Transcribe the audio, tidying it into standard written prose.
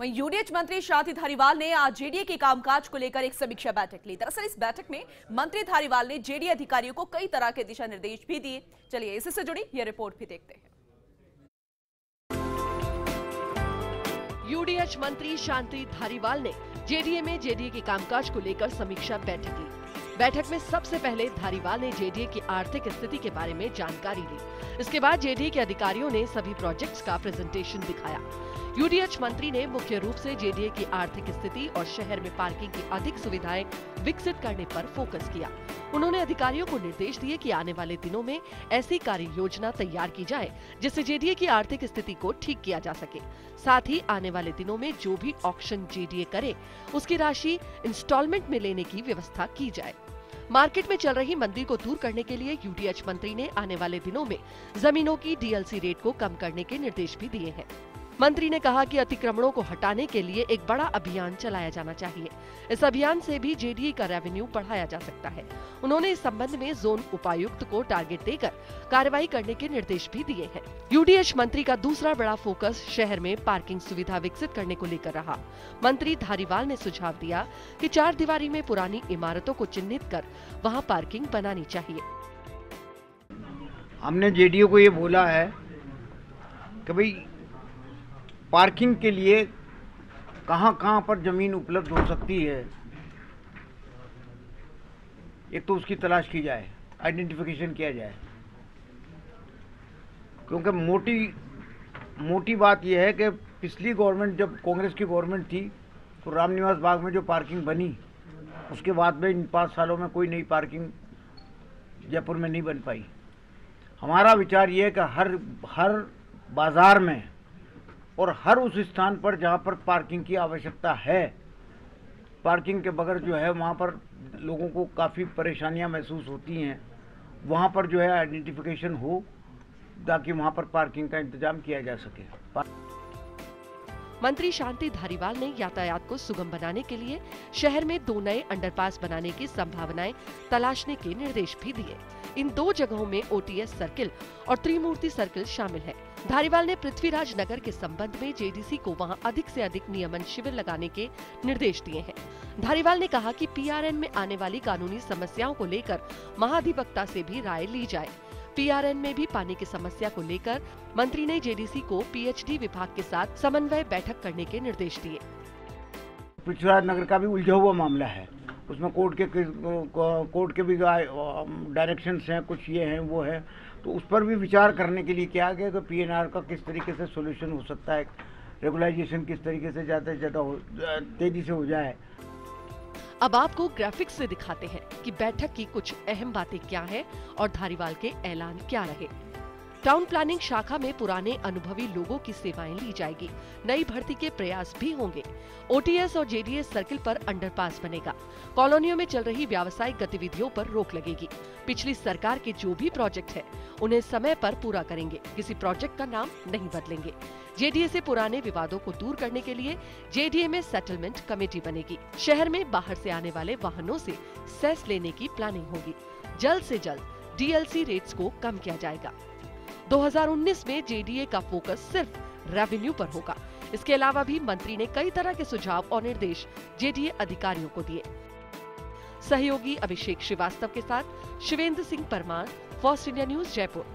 वहीं यूडीएच मंत्री शांति धारीवाल ने आज जेडीए के कामकाज को लेकर एक समीक्षा बैठक ली। दरअसल इस बैठक में मंत्री धारीवाल ने जेडीए अधिकारियों को कई तरह के दिशा निर्देश भी दिए। चलिए इससे जुड़ी यह रिपोर्ट भी देखते हैं। यूडीएच मंत्री शांति धारीवाल ने जेडीए में जेडीए के कामकाज को लेकर समीक्षा बैठक ली। बैठक में सबसे पहले धारीवाल ने जेडीए की आर्थिक स्थिति के बारे में जानकारी ली। इसके बाद जेडीए के अधिकारियों ने सभी प्रोजेक्ट्स का प्रेजेंटेशन दिखाया। यूडीएच मंत्री ने मुख्य रूप से जेडीए की आर्थिक स्थिति और शहर में पार्किंग की अधिक सुविधाएं विकसित करने पर फोकस किया। उन्होंने अधिकारियों को निर्देश दिए कि आने वाले दिनों में ऐसी कार्य योजना तैयार की जाए जिससे जेडीए की आर्थिक स्थिति को ठीक किया जा सके। साथ ही आने वाले दिनों में जो भी ऑक्शन जेडीए करे उसकी राशि इंस्टॉलमेंट में लेने की व्यवस्था की जाए। मार्केट में चल रही मंदी को दूर करने के लिए यूडीएच मंत्री ने आने वाले दिनों में जमीनों की डीएलसी रेट को कम करने के निर्देश भी दिए हैं। मंत्री ने कहा कि अतिक्रमणों को हटाने के लिए एक बड़ा अभियान चलाया जाना चाहिए। इस अभियान से भी जेडीए का रेवेन्यू बढ़ाया जा सकता है। उन्होंने इस संबंध में जोन उपायुक्त को टारगेट देकर कार्रवाई करने के निर्देश भी दिए हैं। यूडीएच मंत्री का दूसरा बड़ा फोकस शहर में पार्किंग सुविधा विकसित करने को लेकर रहा। मंत्री धारीवाल ने सुझाव दिया कि 4 दीवारी में पुरानी इमारतों को चिन्हित कर वहाँ पार्किंग बनानी चाहिए। हमने जेडीए को ये बोला है कि भाई पार्किंग के लिए कहाँ पर जमीन उपलब्ध हो सकती है, एक तो उसकी तलाश की जाए, आइडेंटिफिकेशन किया जाए। क्योंकि मोटी बात यह है कि पिछली गवर्नमेंट, जब कांग्रेस की गवर्नमेंट थी, तो रामनिवास बाग में जो पार्किंग बनी, उसके बाद में इन 5 सालों में कोई नई पार्किंग जयपुर में नहीं बन पाई। हमारा विचार ये है कि हर बाजार में और हर उस स्थान पर जहाँ पर पार्किंग की आवश्यकता है, पार्किंग के बगैर जो है वहाँ पर लोगों को काफ़ी परेशानियाँ महसूस होती हैं, वहाँ पर जो है आइडेंटिफिकेशन हो ताकि वहाँ पर पार्किंग का इंतजाम किया जा सके। मंत्री शांति धारीवाल ने यातायात को सुगम बनाने के लिए शहर में 2 नए अंडरपास बनाने की संभावनाएं तलाशने के निर्देश भी दिए। इन 2 जगहों में ओटीएस सर्किल और त्रिमूर्ति सर्किल शामिल है। धारीवाल ने पृथ्वीराज नगर के संबंध में जेडीसी को वहां अधिक से अधिक नियमन शिविर लगाने के निर्देश दिए हैं। धारीवाल ने कहा कि पीआरएन में आने वाली कानूनी समस्याओं को लेकर महाधिवक्ता से भी राय ली जाए। पीआरएन में भी पानी की समस्या को लेकर मंत्री ने जेडीसी को पीएचडी विभाग के साथ समन्वय बैठक करने के निर्देश दिए। पृथ्वीराज नगर का भी उलझा हुआ मामला है, उसमें कोर्ट के भी डायरेक्शंस हैं, कुछ ये हैं वो है, तो उस पर भी विचार करने के लिए क्या गया कि पीएनआर का किस तरीके से सोल्यूशन हो सकता है, रेगुलाइजेशन किस तरीके से ज़्यादा तेजी से हो जाए। अब आपको ग्राफिक्स से दिखाते हैं कि बैठक की कुछ अहम बातें क्या है और धारीवाल के ऐलान क्या रहे। टाउन प्लानिंग शाखा में पुराने अनुभवी लोगों की सेवाएं ली जाएगी। नई भर्ती के प्रयास भी होंगे। ओटीएस और जेडीएस सर्किल पर अंडरपास बनेगा। कॉलोनियों में चल रही व्यावसायिक गतिविधियों पर रोक लगेगी। पिछली सरकार के जो भी प्रोजेक्ट है उन्हें समय पर पूरा करेंगे। किसी प्रोजेक्ट का नाम नहीं बदलेंगे। जेडीए से पुराने विवादों को दूर करने के लिए जेडीए में सेटलमेंट कमेटी बनेगी। शहर में बाहर से आने वाले वाहनों से सेस लेने की प्लानिंग होगी। जल्द से जल्द डीएलसी रेट्स को कम किया जाएगा। 2019 में जेडीए का फोकस सिर्फ रेवेन्यू पर होगा। इसके अलावा भी मंत्री ने कई तरह के सुझाव और निर्देश जेडीए अधिकारियों को दिए। सहयोगी अभिषेक श्रीवास्तव के साथ Shivendra Singh Parmar, first India news, Jaipur.